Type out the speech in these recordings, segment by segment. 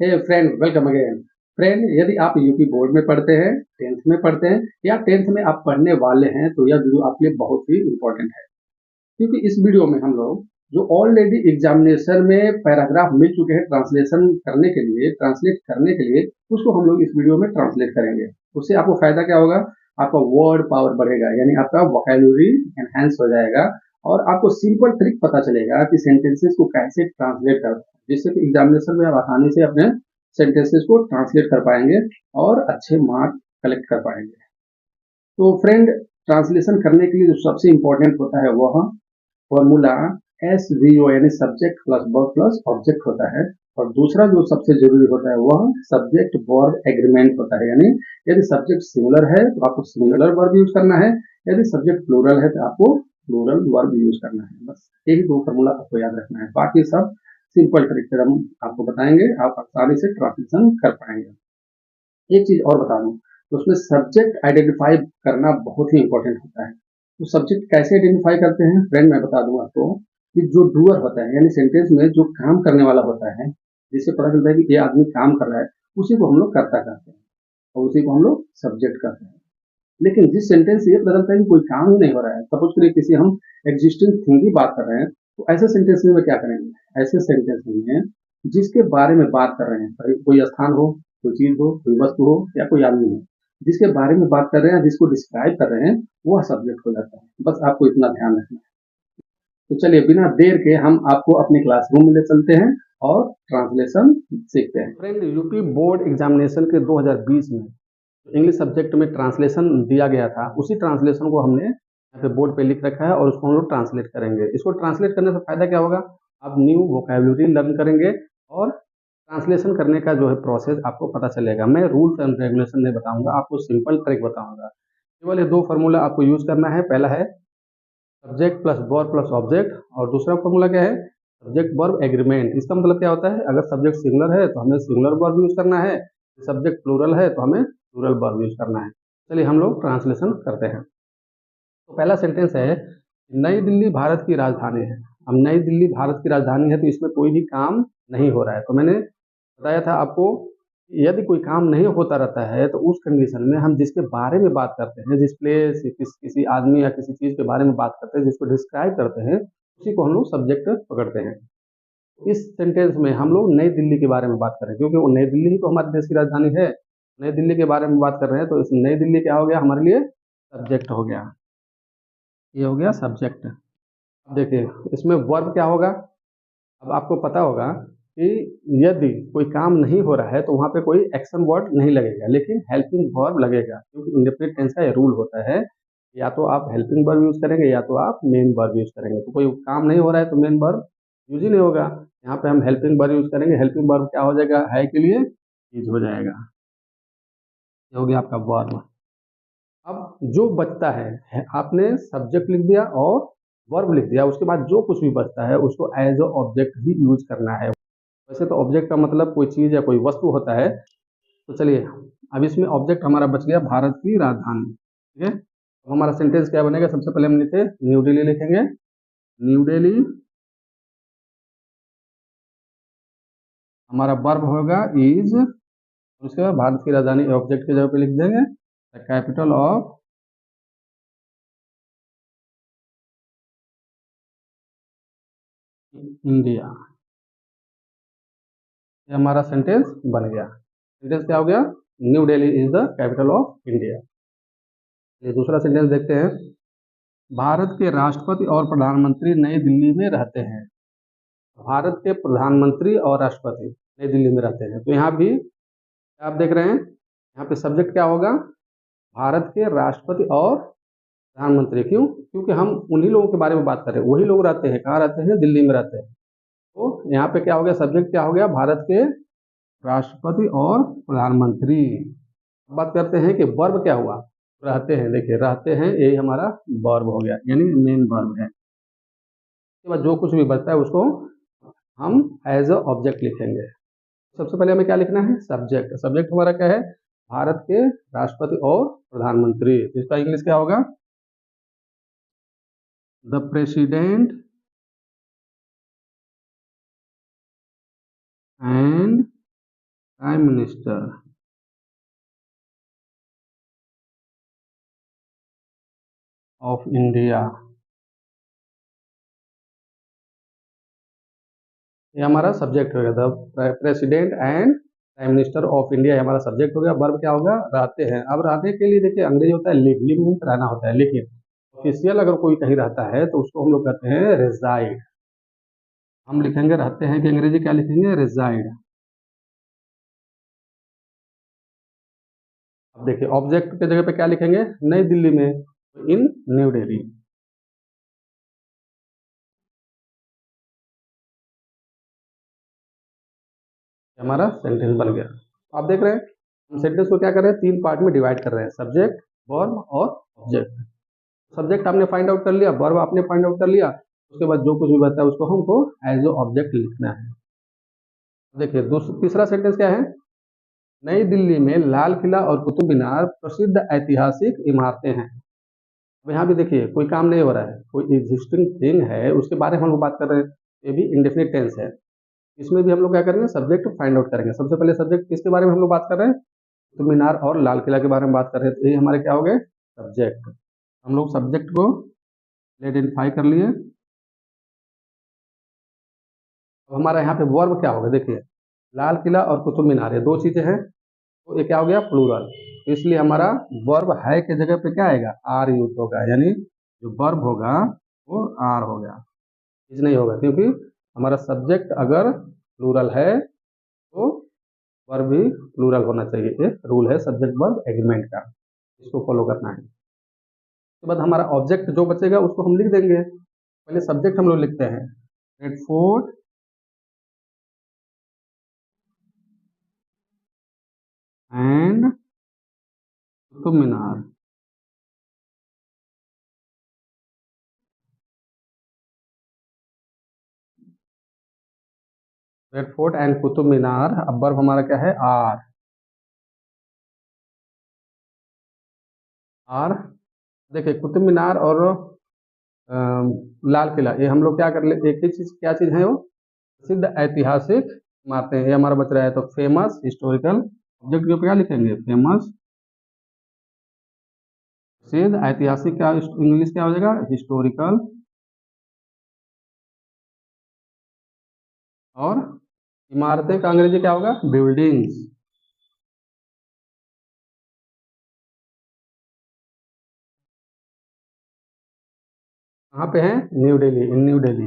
हे friend, welcome again. Friend, यदि आप UP board में पढ़ते हैं, 10th में पढ़ते हैं या 10th में आप पढ़ने वाले हैं, तो यह वीडियो आपके लिए बहुत ही इम्पोर्टेंट है। क्योंकि इस वीडियो में हम लोग जो ऑलरेडी एग्जामिनेशन में पैराग्राफ मिल चुके हैं ट्रांसलेशन करने के लिए, ट्रांसलेट करने के लिए, उसको हम लोग इस वीडियो में ट्रांसलेट करेंगे। उससे आपको फायदा क्या होगा? आपका वर्ड पावर बढ़ेगा, यानी आपका वोकैब्युलरी एनहांस हो जाएगा और आपको सिंपल ट्रिक पता चलेगा कि सेंटेंसेस को कैसे ट्रांसलेट करते हैं, जिससे कि एग्जामिनेशन में आप आसानी से अपने सेंटेंसेस को ट्रांसलेट कर पाएंगे और अच्छे मार्क्स कलेक्ट कर पाएंगे। तो फ्रेंड, ट्रांसलेशन करने के लिए जो सबसे इम्पोर्टेंट होता है वह फॉर्मूला SVO यानी subject plus verb plus object होता है। और दूसरा जो सबसे जरूरी होता है वह सब्जेक्ट वर्ब एग्रीमेंट होता है, यानी यदि सब्जेक्ट सिंगुलर है तो आपको सिंगुलर वर्ब यूज करना है, यदि सब्जेक्ट प्लूरल है तो आपको प्लूरल वर्ब यूज करना है। बस यही दो फॉर्मूला आपको याद रखना है, बाकी सब सिंपल ट्रिक हम आपको बताएंगे, आप आसानी से ट्रांसलेशन कर पाएंगे। एक चीज और बता दूं, तो उसमें सब्जेक्ट आइडेंटिफाई करना बहुत ही इंपॉर्टेंट होता है। तो सब्जेक्ट कैसे आइडेंटिफाई करते हैं फ्रेंड, मैं बता दूं आपको कि जो डूअर होता है, यानी सेंटेंस में जो काम करने वाला होता है, जिससे पता चलता है कि ये आदमी काम कर रहा है, उसी को हम लोग कर्ता कहते हैं और उसी को हम लोग सब्जेक्ट कहते हैं। लेकिन जिस सेंटेंस से ये पता चलता है कि कोई काम ही नहीं हो रहा है, सपोज करिए किसी हम एग्जिस्टिंग थिंग की बात कर रहे हैं, तो ऐसे सेंटेंस में क्या करेंगे? ऐसे सेंटेंस में जिसके बारे में बात कर रहे हैं, भाई कोई स्थान हो, कोई चीज हो, कोई वस्तु हो या कोई आदमी हो, जिसके बारे में बात कर रहे हैं, जिसको डिस्क्राइब कर रहे हैं, वह सब्जेक्ट हो जाता है। बस आपको इतना ध्यान रखना है। तो चलिए बिना देर के हम आपको अपने क्लासरूम में ले चलते हैं और ट्रांसलेशन सीखते हैं। फ्रेंड, यूपी बोर्ड एग्जामिनेशन के 2020 में इंग्लिश सब्जेक्ट में ट्रांसलेशन दिया गया था, उसी ट्रांसलेशन को हमने यहाँ पे बोर्ड पे लिख रखा है और उसको हम लोग ट्रांसलेट करेंगे। इसको ट्रांसलेट करने से फायदा क्या होगा? आप न्यू वोकैब्युलरी लर्न करेंगे और ट्रांसलेशन करने का जो है प्रोसेस आपको पता चलेगा। मैं रूल्स एंड रेगुलेशन नहीं बताऊंगा, आपको सिंपल ट्रिक बताऊंगा। केवल ये दो फार्मूला आपको यूज करना है। पहला है subject plus verb plus object, और दूसरा फार्मूला क्या है? Subject verb agreement. इसका मतलब क्या होता है? अगर सब्जेक्ट सिंगुलर है तो हमें सिंगुलर वर्ब यूज करना है, सब्जेक्ट प्लूरल है तो हमें प्लूरल वर्ब यूज करना है। चलिए हम लोग ट्रांसलेशन करते हैं। तो पहला सेंटेंस है, नई दिल्ली भारत की राजधानी है। अब नई दिल्ली भारत की राजधानी है तो इसमें कोई भी काम नहीं हो रहा है। तो मैंने बताया था आपको, यदि कोई काम नहीं होता रहता है तो उस कंडीशन में हम जिसके बारे में बात करते हैं, जिस प्लेस किसी आदमी या किसी चीज के बारे में बात करते हैं, जिसको डिस्क्राइब करते हैं, उसी को हम लोग सब्जेक्ट पकड़ते हैं। इस सेंटेंस में हम लोग नई दिल्ली के बारे में बात कर रहे हैं, क्योंकि वो नई दिल्ली ही तो हमारे देश की राजधानी है। नई दिल्ली के बारे में बात कर रहे हैं तो इस नई दिल्ली क्या हो गया हमारे लिए? सब्जेक्ट हो गया। ये हो गया सब्जेक्ट। अब देखिए इसमें वर्ब क्या होगा। अब आपको पता होगा कि यदि कोई काम नहीं हो रहा है तो वहां पे कोई एक्शन वर्ड नहीं लगेगा, लेकिन हेल्पिंग वर्ब लगेगा, क्योंकि इंडेफिनिट टेंस का ये रूल होता है। या तो आप हेल्पिंग वर्ब यूज करेंगे या तो आप मेन वर्ब यूज करेंगे। तो कोई काम नहीं हो रहा है तो मेन वर्ब यूज ही नहीं होगा। यहाँ पे हम हेल्पिंग वर्ब यूज करेंगे। हेल्पिंग वर्ब क्या हो जाएगा? है के लिए यूज हो जाएगा। ये हो गया आपका वर्ब। अब जो बचता है आपने सब्जेक्ट लिख दिया और वर्ब लिख दिया, उसके बाद जो कुछ भी बचता है उसको एज अ ऑब्जेक्ट ही यूज करना है। वैसे तो ऑब्जेक्ट का मतलब कोई चीज या कोई वस्तु होता है। तो चलिए अब इसमें ऑब्जेक्ट हमारा बच गया भारत की राजधानी। ठीक है, अब हमारा सेंटेंस क्या बनेगा? सबसे पहले हम लिखे न्यू दिल्ली लिखेंगे। न्यू दिल्ली हमारा वर्ब होगा इज, उसके बाद भारत की राजधानी ऑब्जेक्ट की जगह पे लिख देंगे द कैपिटल ऑफ इंडिया। ये हमारा सेंटेंस बन गया। सेंटेंस क्या हो गया? New Delhi is the capital of India. ये दूसरा सेंटेंस देखते हैं। भारत के राष्ट्रपति और प्रधानमंत्री नई दिल्ली में रहते हैं। भारत के प्रधानमंत्री और राष्ट्रपति नई दिल्ली में रहते हैं। तो यहाँ भी आप देख रहे हैं, यहाँ पे सब्जेक्ट क्या होगा? भारत के राष्ट्रपति और प्रधानमंत्री। क्यों? क्योंकि हम उन्हीं लोगों के बारे में बात कर रहे हैं। वही लोग रहते हैं, कहाँ रहते हैं? दिल्ली में रहते हैं। तो यहाँ पे क्या हो गया? सब्जेक्ट क्या हो गया? भारत के राष्ट्रपति और प्रधानमंत्री। बात करते हैं कि वर्ब क्या हुआ? रहते हैं। देखिए रहते हैं, यही हमारा वर्ब हो गया, यानी मेन वर्ब है। उसके बाद जो कुछ भी बचता है उसको हम एज अ ऑब्जेक्ट लिखेंगे। सबसे पहले हमें क्या लिखना है? सब्जेक्ट। सब्जेक्ट हमारा क्या है? भारत के राष्ट्रपति और प्रधानमंत्री। तो इसका इंग्लिश क्या होगा? The president and prime minister of India, ये हमारा सब्जेक्ट हो गया था। President and prime minister of India ये हमारा सब्जेक्ट हो गया। वर्ब क्या होगा, रहते हैं। अब रहने के लिए देखिए अंग्रेजी होता है लिव, लिव मीन्स रहना होता है, लेकिन ऑफिशियल अगर कोई कहीं रहता है तो उसको हम लोग कहते हैं रेजाइड। हम लिखेंगे रहते हैं कि अंग्रेजी क्या लिखेंगे, रेजाइड। अब देखिए ऑब्जेक्ट के जगह पे क्या लिखेंगे, नई दिल्ली में, इन न्यू दिल्ली। हमारा सेंटेंस बन गया। आप देख रहे हैं हम सेंटेंस को क्या कर रहे हैं, तीन पार्ट में डिवाइड कर रहे हैं, सब्जेक्ट, वर्ब और ऑब्जेक्ट। सब्जेक्ट आपने फाइंड आउट कर लिया, वर्ब आपने फाइंड आउट कर लिया, उसके बाद जो कुछ भी बता है उसको हमको एज ए ऑब्जेक्ट लिखना है। देखिए तीसरा सेंटेंस क्या है, नई दिल्ली में लाल किला और कुतुब मीनार प्रसिद्ध ऐतिहासिक इमारतें हैं। अब यहाँ भी देखिए कोई काम नहीं हो रहा है, कोई एग्जिस्टिंग थिंग है उसके बारे में हम लोग बात कर रहे हैं, ये भी इंडेफिनिट टेंस है। इसमें भी हम लोग क्या करेंगे, सब्जेक्ट फाइंड आउट करेंगे। सबसे पहले सब्जेक्ट किसके बारे में हम लोग बात कर रहे हैं, कुतुब मीनार और लाल किला के बारे में बात कर रहे हैं, तो ये हमारे क्या हो गए, सब्जेक्ट। हम लोग सब्जेक्ट को आइडेंटिफाई कर लिए। अब हमारा यहाँ पे वर्ब क्या होगा, देखिए लाल किला और कुतुब मीनार ये दो चीजें हैं, तो ये क्या हो गया, प्लूरल। इसलिए हमारा वर्ब है के जगह पे क्या आएगा, आर यूज होगा, यानी जो वर्ब होगा वो आर हो गया, चीज नहीं होगा, क्योंकि हमारा सब्जेक्ट अगर प्लूरल है तो वर्ब भी प्लूरल होना चाहिए। ये रूल है सब्जेक्ट वर्ब एग्रीमेंट का, इसको फॉलो करना है। उसके बाद हमारा ऑब्जेक्ट जो बचेगा उसको हम लिख देंगे। पहले सब्जेक्ट हम लोग लिखते हैं, Red Fort and Qutub Minar. Red Fort and Qutub Minar. अब वर्ब हमारा क्या है, आर। आर देखिए कुतुब मीनार और लाल किला ये हम लोग क्या कर ले, एक ही चीज, क्या चीज है वो, प्रसिद्ध ऐतिहासिक इमारतें, ये हमारा बच रहा है। तो फेमस हिस्टोरिकल, ऑब्जेक्ट जो क्या लिखेंगे, फेमस, प्रसिद्ध ऐतिहासिक, क्या इंग्लिश क्या हो जाएगा, हिस्टोरिकल, और इमारतें का अंग्रेजी क्या होगा, बिल्डिंग्स। कहाँ पे है, न्यू दिल्ली, इन न्यू दिल्ली।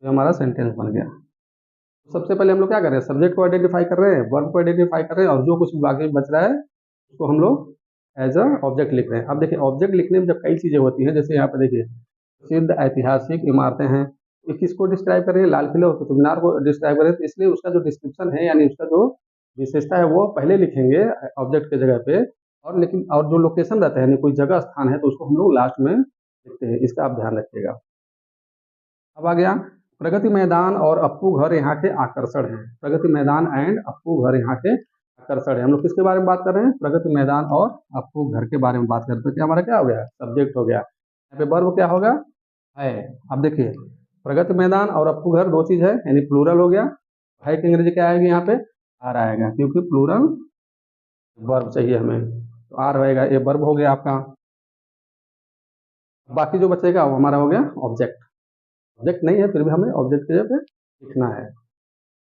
ये हमारा सेंटेंस बन गया। सबसे पहले हम लोग क्या कर रहे हैं, सब्जेक्ट को आइडेंटिफाई कर रहे हैं, वर्ब को आइडेंटिफाई कर रहे हैं, और जो कुछ बाकी बच रहा है उसको हम लोग एज अ ऑब्जेक्ट लिख रहे हैं। अब देखिए ऑब्जेक्ट लिखने में जब कई चीजें होती हैं, जैसे यहाँ पे देखिए प्रसिद्ध ऐतिहासिक इमारतें हैं, ये किसको डिस्क्राइब कर रही है, लाल किले और कुतुब मीनार को डिस्क्राइब कर रहे हैं, तो इसलिए उसका जो डिस्क्रिप्शन है यानी उसका जो विशेषता है वो पहले लिखेंगे ऑब्जेक्ट के जगह पे, और लेकिन और जो लोकेशन रहता है यानी कोई जगह स्थान है तो उसको हम लोग लास्ट में लिखते हैं, इसका आप ध्यान रखिएगा। अब आ गया प्रगति मैदान और अप्पू घर यहाँ के आकर्षण हैं। प्रगति मैदान एंड अप्पू घर यहाँ के आकर्षण है। हम लोग किसके बारे में बात कर रहे हैं, प्रगति मैदान और अप्पू घर के बारे में बात करते हैं। तो क्या हमारा क्या हो गया, सब्जेक्ट हो गया। यहाँ पे वर्ब क्या होगा, है। अब देखिए प्रगति मैदान और अप्पू घर दो चीज है, यानी प्लूरल हो गया। है की अंग्रेजी क्या आएगी यहाँ पे, आर आएगा, क्योंकि प्लूरल वर्ब चाहिए हमें, तो आर होएगा, ये वर्ब हो गया आपका। बाकी जो बचेगा वो हमारा हो गया ऑब्जेक्ट। ऑब्जेक्ट नहीं है फिर भी हमें ऑब्जेक्ट की जगह पे लिखना है।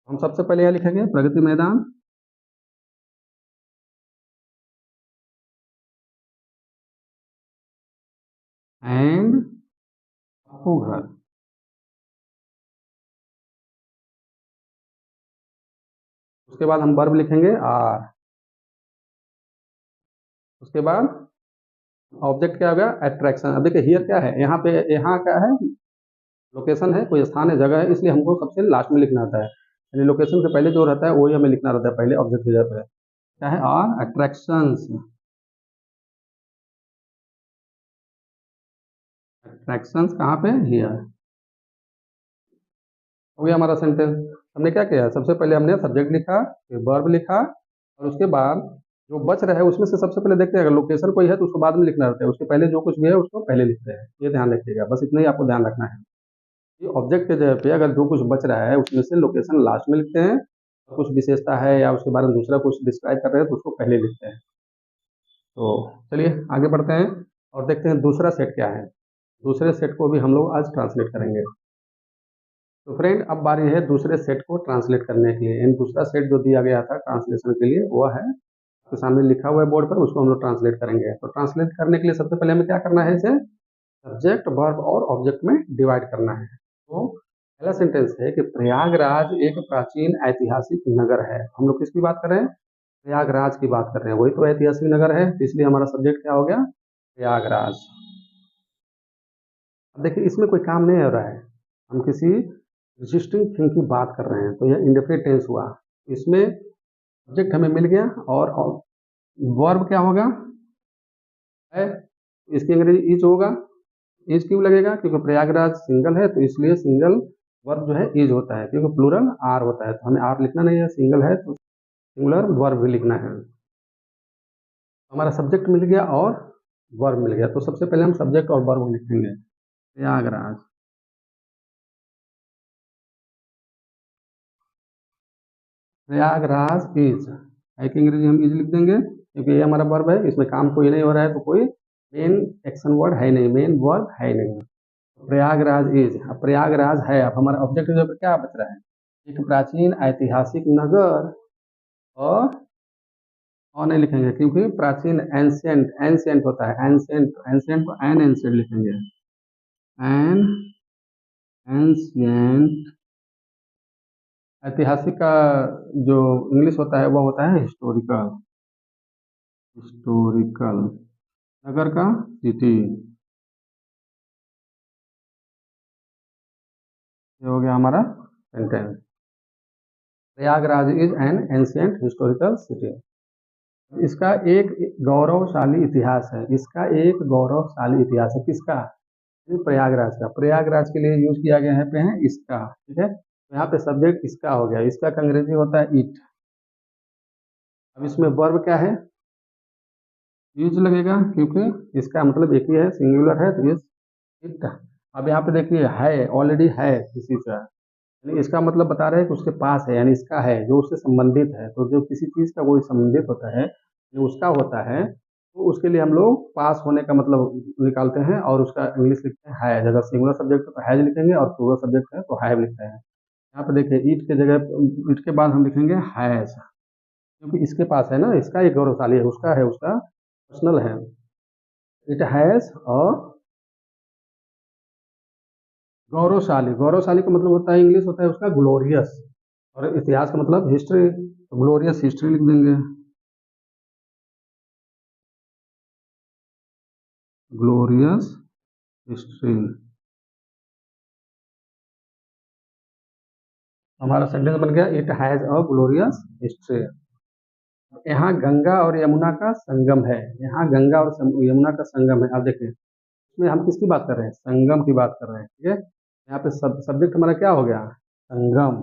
हम सबसे पहले यह लिखेंगे प्रगति मैदान एंड अप्पू घर। उसके बाद हम वर्ब लिखेंगे आर। उसके बाद ऑब्जेक्ट क्या हो गया, अट्रैक्शन। अब देखिए हियर क्या है, यहाँ पे, यहाँ क्या है, लोकेशन है, कोई स्थान है, जगह है, इसलिए हमको सबसे लास्ट में लिखना होता है, यानी लोकेशन से पहले जो रहता है वही हमें लिखना रहता है पहले ऑब्जेक्ट की जगह पे। क्या है, आर अट्रैक्शंस। अट्रैक्शंस कहाँ पे, हियर। हो गया हमारा सेंटेंस। हमने क्या किया, सबसे पहले हमने सब्जेक्ट लिखा, फिर वर्ब लिखा, और उसके बाद जो बच रहा है उसमें से सबसे पहले देखते हैं, अगर लोकेशन कोई है तो उसको बाद में लिखना रहता है, उसके पहले जो कुछ भी है उसको पहले लिखते हैं। ये ध्यान रखिएगा, बस इतना ही आपको ध्यान रखना है कि ऑब्जेक्ट के जगह पे अगर जो कुछ बच रहा है उसमें से लोकेशन लास्ट में लिखते हैं, और कुछ विशेषता है या उसके बारे में दूसरा कुछ डिस्क्राइब कर रहे हैं तो उसको पहले लिखते हैं। तो चलिए आगे बढ़ते हैं और देखते हैं दूसरा सेट क्या है। दूसरे सेट को भी हम लोग आज ट्रांसलेट करेंगे। तो फ्रेंड अब बारी है दूसरे सेट को ट्रांसलेट करने के लिए। इन दूसरा सेट जो दिया गया था ट्रांसलेशन के लिए वो है, तो सामने लिखा हुआ है बोर्ड पर, उसको हम लोग ट्रांसलेट करेंगे। तो ट्रांसलेट करने के लिए सबसे पहले हमें क्या करना है, इसे सब्जेक्ट वर्ब और ऑब्जेक्ट में डिवाइड करना है। तो पहला सेंटेंस है कि प्रयागराज एक प्राचीन ऐतिहासिक नगर है। हम लोग किसकी बात कर रहे हैं, प्रयागराज की बात कर रहे हैं, वही तो ऐतिहासिक नगर है, तो इसलिए हमारा सब्जेक्ट क्या हो गया, प्रयागराज। अब देखिए इसमें कोई काम नहीं हो रहा है, हम किसी एग्जिस्टिंग थिंग की बात कर रहे हैं, तो यह इंडेफिनिट टेंस हुआ। इसमें सब्जेक्ट हमें मिल गया और वर्ब क्या होगा, है, इसकी अंग्रेजी इज होगा। इज क्यों लगेगा, क्योंकि प्रयागराज सिंगल है तो इसलिए सिंगल वर्ब जो है इज होता है, क्योंकि प्लूरल आर होता है, तो हमें आर लिखना नहीं है, सिंगल है तो सिंगुलर वर्ब भी लिखना है। हमारा सब्जेक्ट मिल गया और वर्ब मिल गया, तो सबसे पहले हम सब्जेक्ट और वर्ब लिखेंगे। प्रयागराज, प्रयागराज इज, है कि अंग्रेजी हम इज लिख देंगे क्योंकि ये हमारा वर्ब है, इसमें काम कोई नहीं हो रहा है, तो कोई मेन एक्शन वर्ड है नहीं, मेन वर्ब है नहीं। प्रयागराज इज, अब प्रयागराज है, अब हमारा ऑब्जेक्ट जो क्या बच रहा है, एक प्राचीन ऐतिहासिक नगर, और नहीं लिखेंगे क्योंकि प्राचीन एंशियंट, एंशियंट होता है, एंशियंट, एंशियंट को एन एंशियंट लिखेंगे, एन एंशियंट। ऐतिहासिक का जो इंग्लिश होता है वो होता है हिस्टोरिकल, हिस्टोरिकल। नगर का सिटी, ये हो गया हमारा sentence. Prayagraj is an ancient historical city. इसका एक गौरवशाली इतिहास है, इसका एक गौरवशाली इतिहास है, किसका, ये प्रयागराज का। प्रयागराज के लिए यूज किया गया है पे है इसका, ठीक है, तो यहाँ पे सब्जेक्ट इसका हो गया, इसका का अंग्रेजी होता है इट। अब इसमें वर्ब क्या है, यूज लगेगा क्योंकि इसका मतलब एक ही है, सिंगुलर है, तो ये इट। अब यहाँ पे देखिए है, ऑलरेडी है किसी का, यानी इसका मतलब बता रहे हैं कि उसके पास है, यानी इसका है जो उससे संबंधित है। तो जो किसी चीज का कोई संबंधित होता है, जो उसका होता है, तो उसके लिए हम लोग पास होने का मतलब निकालते हैं और उसका इंग्लिश लिखते हैं हैज। अगर सिंगुलर सब्जेक्ट है तो हैज लिखेंगे और प्लूरल सब्जेक्ट है तो हैव लिखते हैं। यहाँ पे देखिए ईट के जगह, ईट के बाद हम लिखेंगे हैज, क्योंकि इसके पास है ना, इसका एक गौरवशाली है, उसका है, उसका पर्सनल है। इट हैज और गौरवशाली, गौरवशाली का मतलब होता है इंग्लिश होता है उसका ग्लोरियस, और इतिहास का मतलब हिस्ट्री, तो ग्लोरियस हिस्ट्री लिख देंगे, ग्लोरियस हिस्ट्री। हमारा सेंटेंस बन गया it has a glorious history. यहाँ गंगा और यमुना का संगम है, यहाँ गंगा और यमुना का संगम है। आप देखिए इसमें हम किसकी बात कर रहे हैं, संगम की बात कर रहे हैं, ठीक है। यहाँ पे सब्जेक्ट हमारा क्या हो गया, संगम,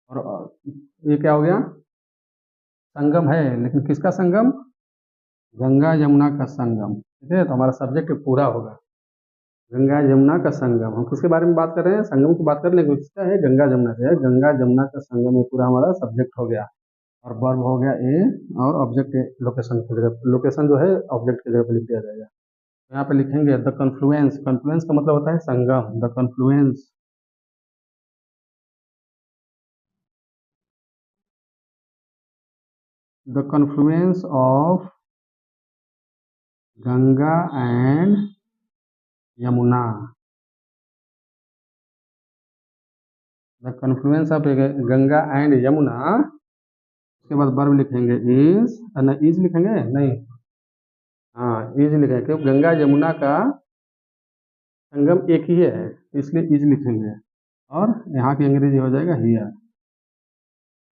और ये क्या हो गया, संगम है, लेकिन किसका संगम, गंगा यमुना का संगम, ठीक है, तो हमारा सब्जेक्ट पूरा होगा, गंगा जमुना का संगम। हम किसके बारे में बात कर रहे हैं, संगम की बात कर रहे हैं, किसका है, गंगा जमुना का है, गंगा जमुना का संगम, ये पूरा हमारा सब्जेक्ट हो गया। और वर्ब हो गया ए, और ऑब्जेक्ट लोकेशन की जगह, लोकेशन जो है ऑब्जेक्ट की जगह पे लिख दिया जाएगा। तो यहाँ पे लिखेंगे द कन्फ्लुएंस, कन्फ्लुएंस का मतलब होता है संगम, the confluence, the confluence of Ganga and Yamuna, the confluence of Ganga and Yamuna. उसके बाद वर्ब लिखेंगे इज, ना इज लिखेंगे नहीं, हाँ इज लिखेंगे क्योंकि गंगा यमुना का संगम एक ही है, इसलिए इज लिखेंगे, और यहाँ की अंग्रेजी हो जाएगा हियर।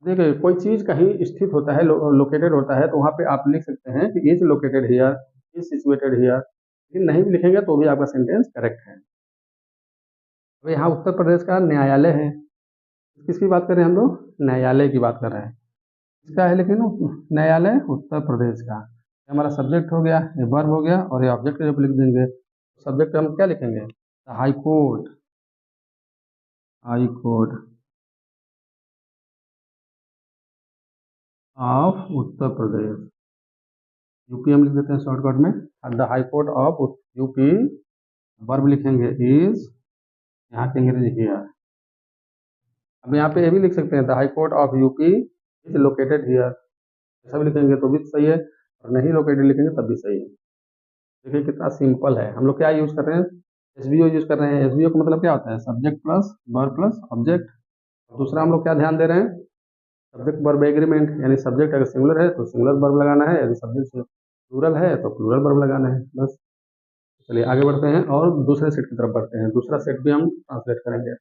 देखिए कोई चीज कहीं स्थित होता है, लोकेटेड होता है, तो वहाँ पे आप लिख सकते हैं कि is located here, is situated here, लेकिन नहीं भी लिखेंगे तो भी आपका सेंटेंस करेक्ट है। अब यहाँ उत्तर प्रदेश का न्यायालय है, किसकी बात कर रहे हैं हम लोग, न्यायालय की बात कर रहे हैं। इसका है लेकिन न्यायालय उत्तर प्रदेश का। ये हमारा सब्जेक्ट हो गया, ये वर्ब हो गया, और ये ऑब्जेक्ट जब लिख देंगे, सब्जेक्ट हम क्या लिखेंगे? High court, high court of Uttar Pradesh, UP हम लिख देते हैं शॉर्टकट में। The high court of UP, verb लिखेंगे इज, यहाँ के अंग्रेजी हियर। अब यहाँ पे ये भी लिख सकते हैं the high court of UP is located here, ऐसा भी लिखेंगे तो भी सही है, और नहीं लोकेटेड लिखेंगे तब भी सही है। देखिए कितना सिंपल है। हम लोग क्या यूज कर रहे हैं? एसवीओ यूज कर रहे हैं। एसवीओ का मतलब क्या होता है? Subject plus verb plus object. दूसरा हम लोग क्या ध्यान दे रहे हैं? सब्जेक्ट वर्ब एग्रीमेंट, यानी सब्जेक्ट अगर सिंगुलर है तो सिंगुलर वर्ब लगाना है, यदि सब्जेक्ट प्लूरल है तो प्लूरल वर्ब लगाना है, बस। चलिए आगे बढ़ते हैं और दूसरे सेट की तरफ बढ़ते हैं। दूसरा सेट भी हम ट्रांसलेट करेंगे।